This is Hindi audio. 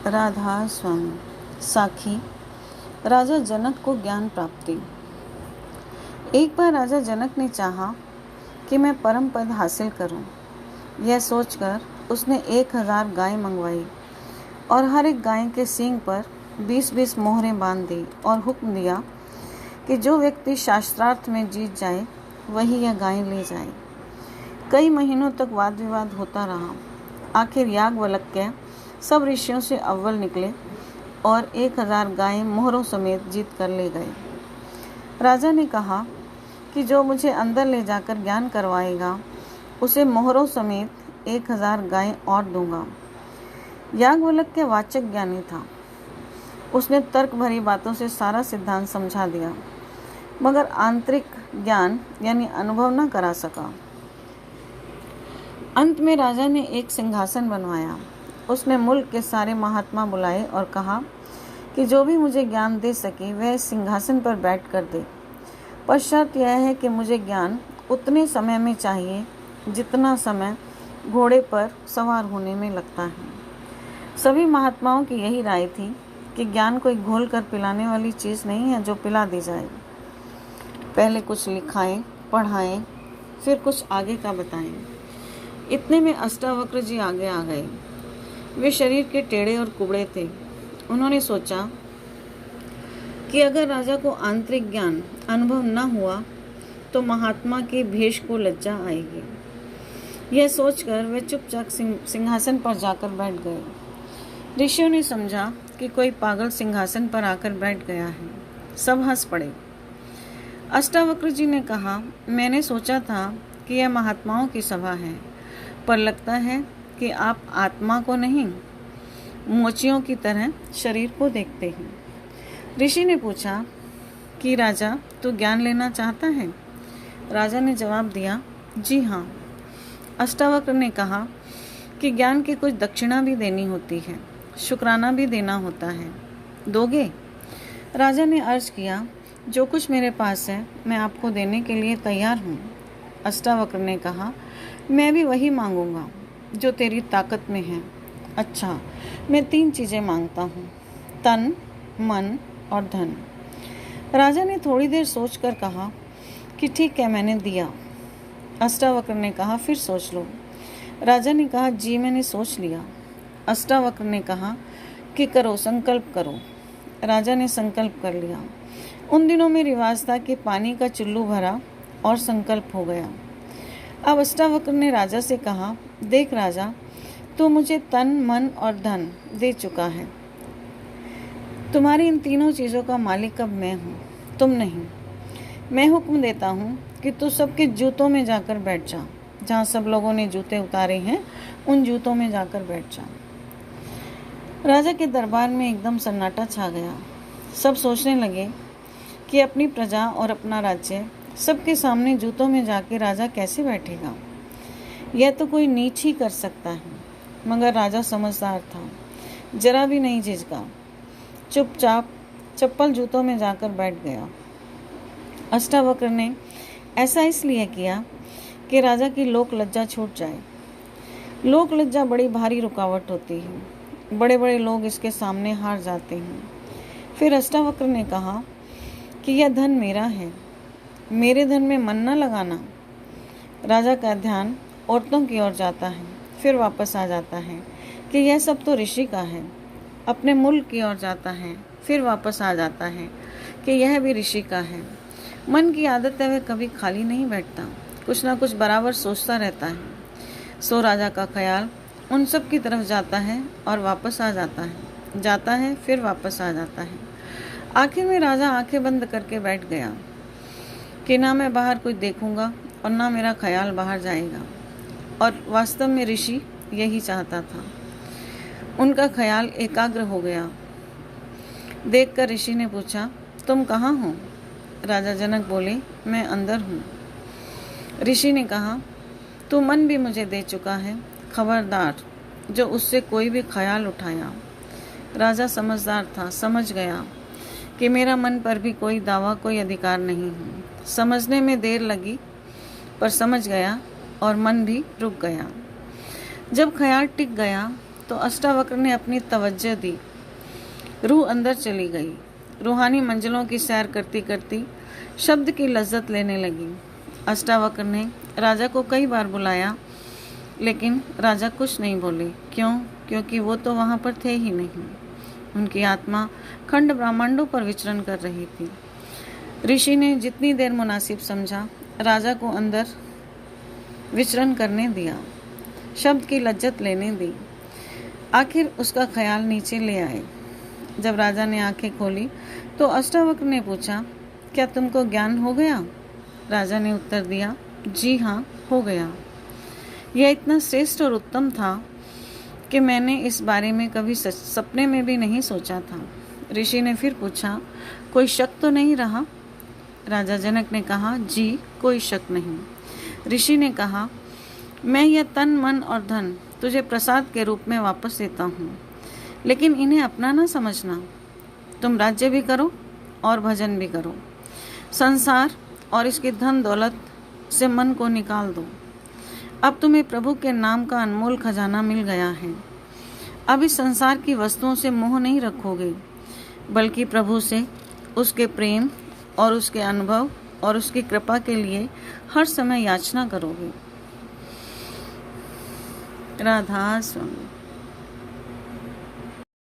राधा स्वामी साखी। राजा जनक को ज्ञान प्राप्ति। एक बार राजा जनक ने चाहा कि मैं परम पद हासिल करूं। यह सोचकर उसने 1000 गाय मंगवाई और हर एक गाय के सींग पर 20-20 मोहरें बांध दी और हुक्म दिया कि जो व्यक्ति शास्त्रार्थ में जीत जाए वही यह गाय ले जाए। कई महीनों तक वाद विवाद होता रहा। आखिर याज्ञवल्क्य सब ऋषियों से अव्वल निकले और 1000 गायें मोहरों समेत जीत कर ले गए। राजा ने कहा कि जो मुझे अंदर ले जाकर ज्ञान करवाएगा उसे मोहरों समेत 1000 गायें और दूंगा। याज्ञवल्क्य वाचक ज्ञानी था। उसने तर्क भरी बातों से सारा सिद्धांत समझा दिया, मगर आंतरिक ज्ञान यानी अनुभव न करा सका। अंत में राजा ने एक सिंहासन बनवाया। उसने मुल्क के सारे महात्मा बुलाए और कहा कि जो भी मुझे ज्ञान दे सके वह इस सिंहासन पर बैठ कर दे, पर शर्त यह है कि मुझे ज्ञान उतने समय में चाहिए जितना समय घोड़े पर सवार होने में लगता है। सभी महात्माओं की यही राय थी कि ज्ञान कोई घोल कर पिलाने वाली चीज़ नहीं है जो पिला दी जाए। पहले कुछ लिखाएं, पढ़ाएं, फिर कुछ आगे का बताएं। इतने में अष्टावक्र जी आगे आ गए। वे शरीर के टेढ़े और कुबड़े थे। उन्होंने सोचा कि अगर राजा को आंतरिक ज्ञान अनुभव न हुआ तो महात्मा के भेष को लज्जा आएगी। यह सोचकर वे चुपचाप सिंहासन पर जाकर बैठ गए। ऋषियों ने समझा कि कोई पागल सिंहासन पर आकर बैठ गया है। सब हंस पड़े। अष्टावक्र जी ने कहा, मैंने सोचा था कि यह महात्माओं की सभा है, पर लगता है कि आप आत्मा को नहीं मोचियों की तरह शरीर को देखते हैं। ऋषि ने पूछा कि राजा तू ज्ञान लेना चाहता है? राजा ने जवाब दिया, जी हाँ। अष्टावक्र ने कहा कि ज्ञान की कुछ दक्षिणा भी देनी होती है, शुक्राना भी देना होता है, दोगे? राजा ने अर्ज किया, जो कुछ मेरे पास है मैं आपको देने के लिए तैयार हूँ। अष्टावक्र ने कहा, मैं भी वही मांगूंगा जो तेरी ताकत में है। अच्छा, मैं 3 चीज़ें मांगता हूँ, तन, मन और धन। राजा ने थोड़ी देर सोचकर कहा कि ठीक है, मैंने दिया। अष्टावक्र ने कहा, फिर सोच लो। राजा ने कहा, जी मैंने सोच लिया। अष्टावक्र ने कहा कि करो, संकल्प करो। राजा ने संकल्प कर लिया। उन दिनों में रिवाज था कि पानी का चुल्लू भरा और संकल्प हो गया। अब अष्टावक्र ने राजा से कहा, देख राजा, तू मुझे तन, मन और धन दे चुका है। तुम्हारी इन तीनों चीज़ों का मालिक अब मैं हूँ, तुम नहीं। मैं हुक्म देता हूँ कि तू सबके जूतों में जाकर बैठ जा। जहाँ सब लोगों ने जूते उतारे हैं उन जूतों में जाकर बैठ जा। राजा के दरबार में एकदम सन्नाटा छा गया। सब सोचने लगे कि अपनी प्रजा और अपना राज्य सबके सामने जूतों में जाके राजा कैसे बैठेगा। यह तो कोई नीच ही कर सकता है। मगर राजा समझदार था, जरा भी नहीं झिझका, चुपचाप चप्पल जूतों में जाकर बैठ गया। अष्टावक्र ने ऐसा इसलिए किया कि राजा की लोक लज्जा छूट जाए। लोक लज्जा बड़ी भारी रुकावट होती है। बड़े बड़े लोग इसके सामने हार जाते हैं। फिर अष्टावक्र ने कहा कि यह धन मेरा है, मेरे धन में मन न लगाना। राजा का ध्यान औरतों की ओर जाता है, फिर वापस आ जाता है कि यह सब तो ऋषि का है। अपने मुल्क की ओर जाता है, फिर वापस आ जाता है कि यह भी ऋषि का है। मन की आदत है, वह कभी खाली नहीं बैठता, कुछ ना कुछ बराबर सोचता रहता है। सो राजा का ख्याल उन सब की तरफ जाता है और वापस आ जाता है, जाता है फिर वापस आ जाता है। आखिर में राजा आंखें बंद करके बैठ गया कि ना मैं बाहर कुछ देखूंगा और ना मेरा ख्याल बाहर जाएगा। और वास्तव में ऋषि यही चाहता था। उनका ख्याल एकाग्र हो गया। देखकर ऋषि ने पूछा, तुम कहाँ हो? राजा जनक बोले, मैं अंदर हूँ। ऋषि ने कहा, तू मन भी मुझे दे चुका है, खबरदार जो उससे कोई भी ख्याल उठाया। राजा समझदार था, समझ गया कि मेरा मन पर भी कोई दावा, कोई अधिकार नहीं है। समझने में देर लगी, पर समझ गया और मन भी रुक गया। जब ख्याल टिक गया तो अष्टावक्र ने अपनी तवज्जो दी। रूह अंदर चली गई। रूहानी मंजिलों की सैर करती करती शब्द की लज्जत लेने लगी। अष्टावक्र ने राजा को कई बार बुलाया, लेकिन राजा कुछ नहीं बोले। क्यों? क्योंकि वो तो वहाँ पर थे ही नहीं। उनकी आत्मा खंड ब्रह्मांडों पर विचरण कर रही थी। ऋषि ने जितनी देर मुनासिब समझा राजा को अंदर विचरण करने दिया, शब्द की लज्जत लेने दी। आखिर उसका ख्याल नीचे ले आए। जब राजा ने आंखें खोली तो अष्टावक्र ने पूछा, क्या तुमको ज्ञान हो गया? राजा ने उत्तर दिया, जी हाँ, हो गया। यह इतना श्रेष्ठ और उत्तम था कि मैंने इस बारे में कभी सपने में भी नहीं सोचा था। ऋषि ने फिर पूछा, कोई शक तो नहीं रहा? राजा जनक ने कहा, जी कोई शक नहीं। ऋषि ने कहा, मैं यह तन मन और धन तुझे प्रसाद के रूप में वापस देता हूँ, लेकिन इन्हें अपना ना समझना। तुम राज्य भी करो और भजन भी करो। संसार और इसकी धन दौलत से मन को निकाल दो। अब तुम्हें प्रभु के नाम का अनमोल खजाना मिल गया है। अब इस संसार की वस्तुओं से मोह नहीं रखोगे, बल्कि प्रभु से उसके प्रेम और उसके अनुभव और उसकी कृपा के लिए हर समय याचना करोगे। राधा स्वामी।